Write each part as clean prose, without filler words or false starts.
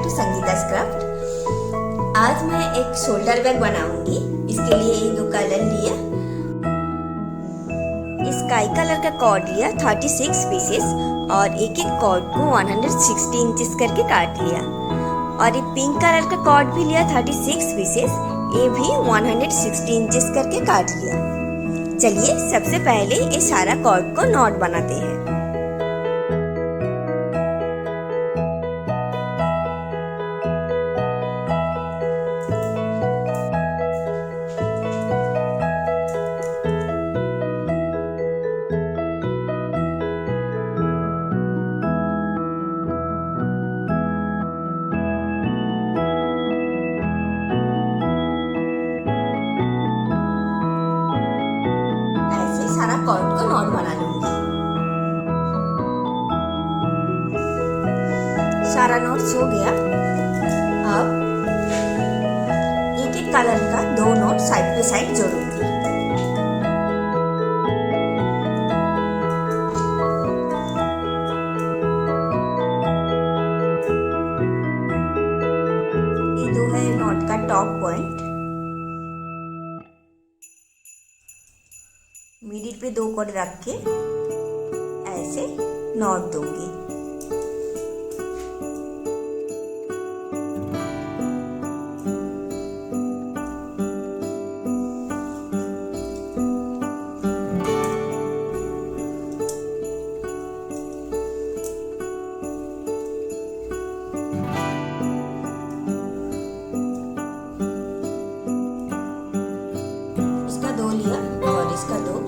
Back to संगीता's craft. आज मैं एक शोल्डर बैग बनाऊंगी। इसके लिए ये 2 कलर लिया। स्काई कलर का कॉर्ड लिया 36 पीसेस और एक एक कॉर्ड को 160 इंचेस करके काट लिया। और ये पिंक कलर का कॉर्ड भी लिया 36 पीसेस, ये भी 160 इंचेस करके काट लिया। चलिए सबसे पहले ये सारा कॉर्ड को नॉट बनाते हैं। सारा कॉर्ड को नॉट बना लूंगी। सारा नॉट्स हो गया। अब एक एक कलर का 2 नॉट साइड पे साइड जोड़ूंगी। ये 2 है नॉट का टॉप पॉइंट। मिडिल पे 2 कॉर्ड रख के ऐसे नॉट दूंगी। इसका 2 लिया और इसका 2।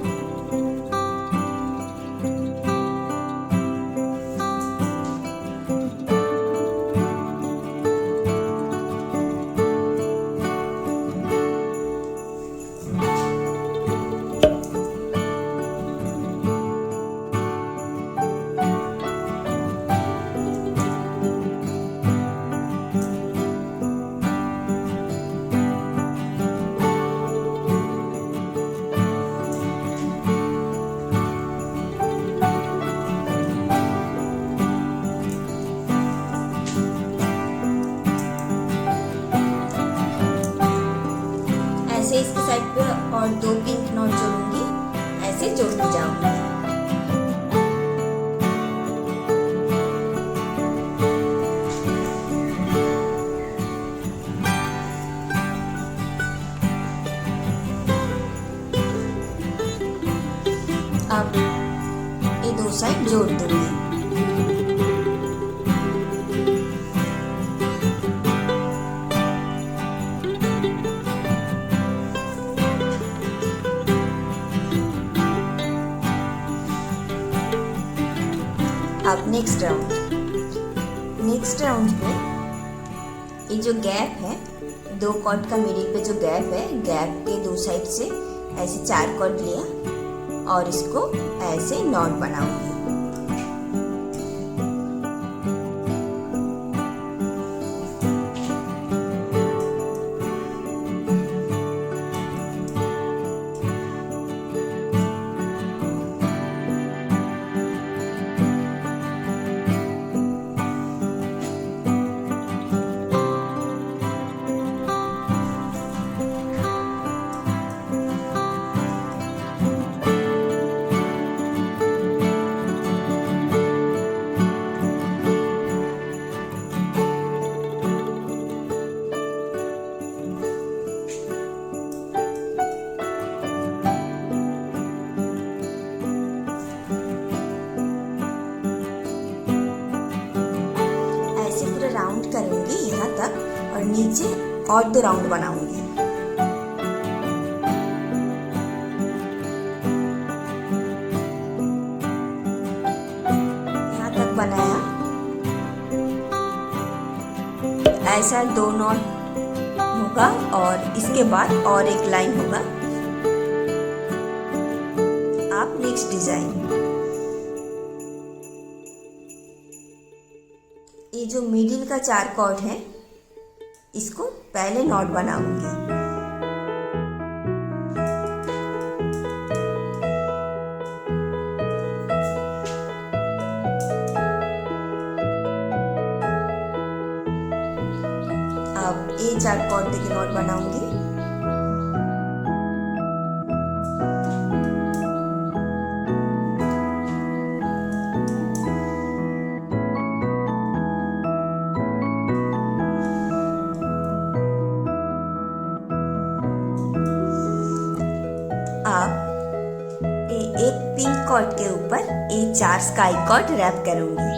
इसके साइड पे और 2 पिंक नॉट जोड़ूंगी। ऐसे जोड़ती जाऊंगी। अब ये 2 साइड जोड़ दूंगी। अब नेक्स्ट राउंड पे ये जो गैप है 2 कॉर्ड का मिडिल पे जो गैप है, गैप के 2 साइड से ऐसे 4 कॉर्ड लिया और इसको ऐसे नॉट बनाऊंगी। राउंड करूंगी यहाँ तक और नीचे और 2 राउंड बनाऊंगी। यहाँ तक बनाया। ऐसा 2 नॉट होगा और इसके बाद और एक लाइन होगा। आप नेक्स्ट डिजाइन ये जो मिडिल का 4 कॉर्ड है इसको पहले नॉट बनाऊंगी। नॉट बनाऊंगी। अब एक पिंक कॉर्ड के ऊपर ये 4 स्काई कॉर्ड रैप करूंगी।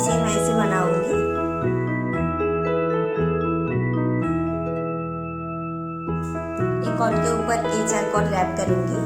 सेम ऐसे बनाऊंगी। एक कॉर्ड के ऊपर ये 4 कॉर्ड रैप करूंगी।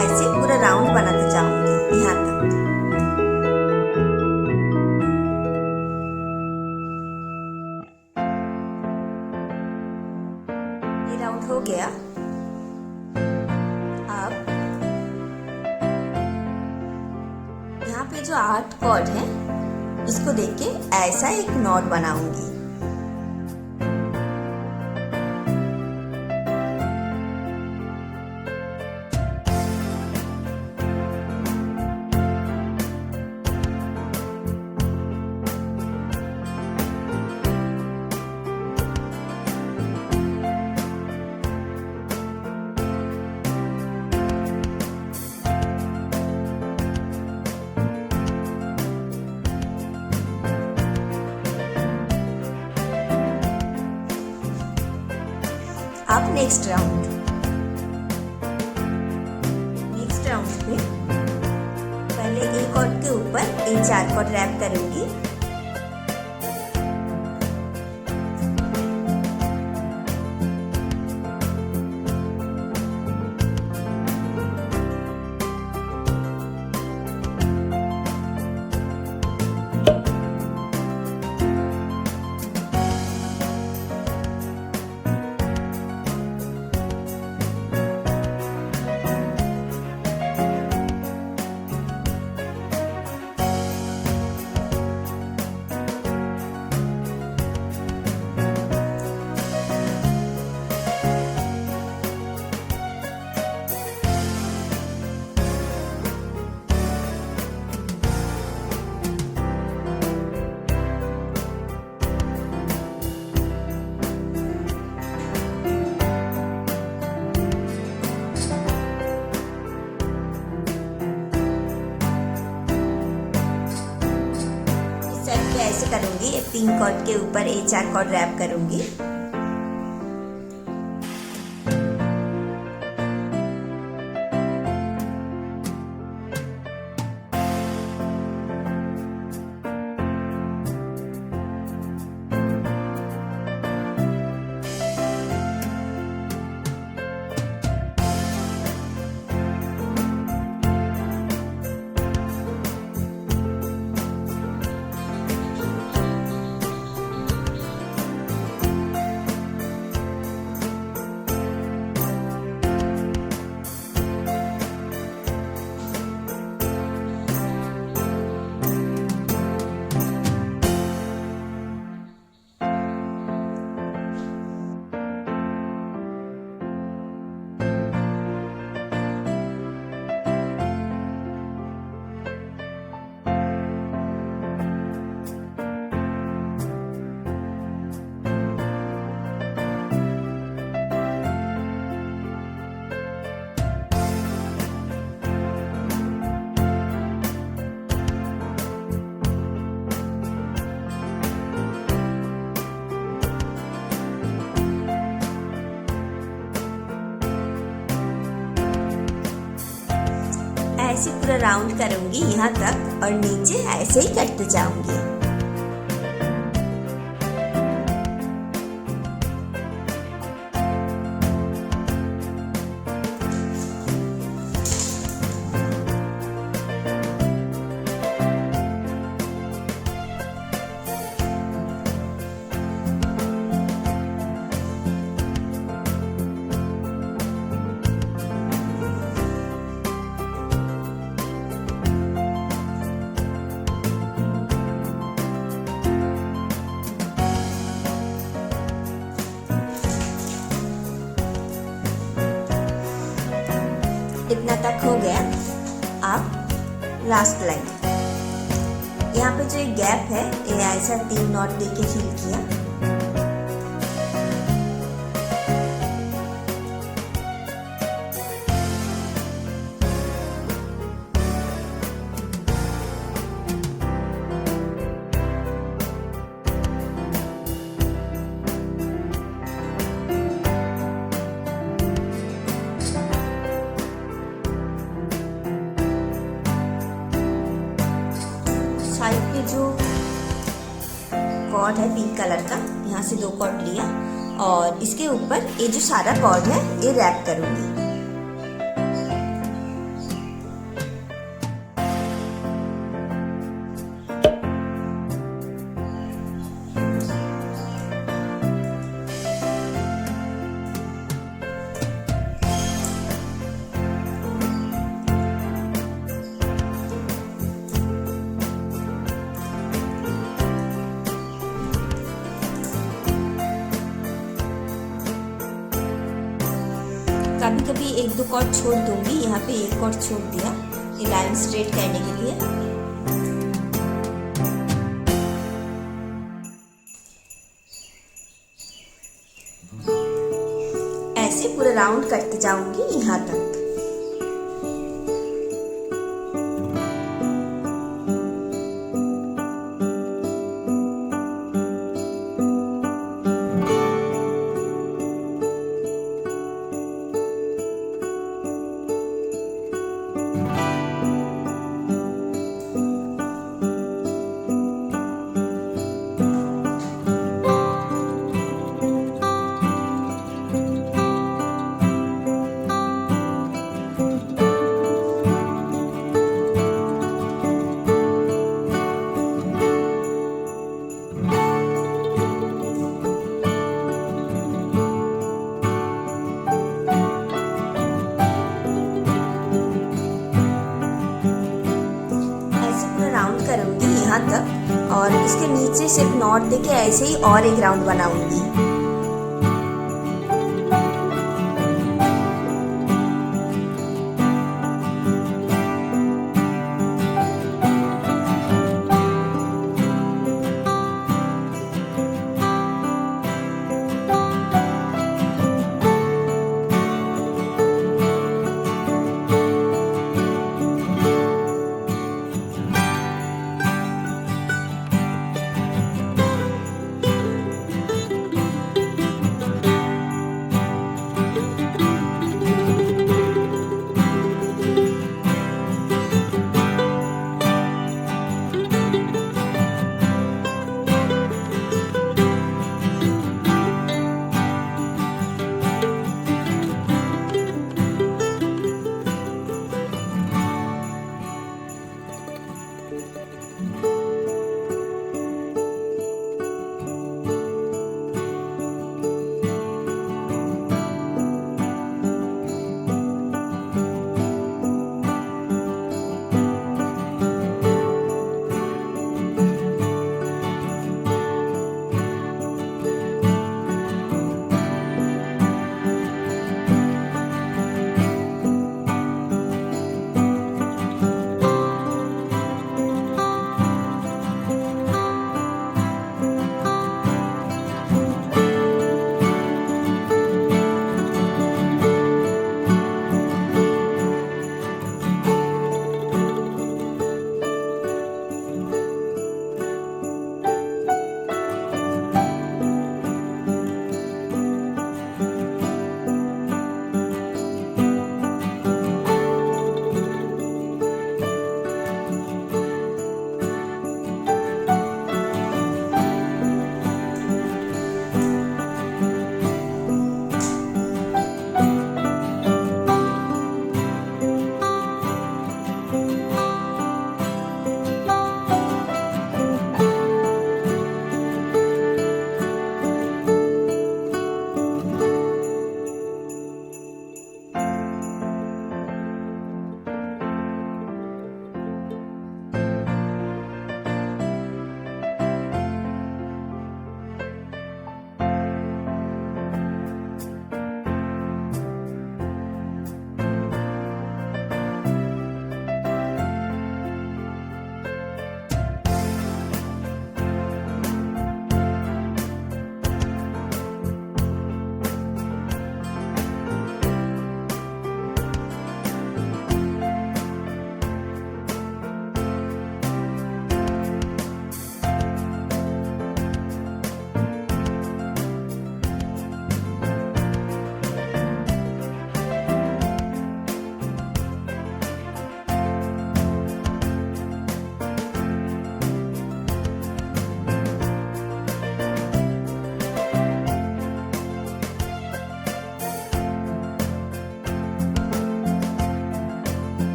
ऐसे पूरा राउंड बनाते जाऊंगी यहाँ तक। ये राउंड हो गया। अब यहाँ पे जो 8 कॉर्ड है इसको देख के ऐसा एक नॉट बनाऊंगी। अब नेक्स्ट राउंड पे पहले एक कॉर्ड के ऊपर एक 4 कॉर्ड रैप करूंगी। ऐसे करूंगी, एक पिंक कॉर्ड के ऊपर ये 4 कॉर्ड रैप करूंगी। ऐसे पूरा राउंड करूंगी यहाँ तक और नीचे ऐसे ही करते जाऊंगी। इतना तक हो गया। अब लास्ट लाइन, यहाँ पे जो एक गैप है ये ऐसा 3 नॉट देके फिल किया। साइड पे जो कॉर्ड है पिंक कलर का, यहाँ से 2 कॉर्ड लिया और इसके ऊपर ये जो सारा कॉर्ड है ये रैप करूंगी। कभी कभी 1-2 कॉर्ड छोड़ दूंगी, यहाँ पे 1 कॉर्ड छोड़ दिया ये लाइन स्ट्रेट करने के लिए। ऐसे पूरा राउंड करते जाऊंगी यहाँ तक। करूंगी यहाँ तक और इसके नीचे सिर्फ नॉट देके ऐसे ही और एक राउंड बनाऊंगी।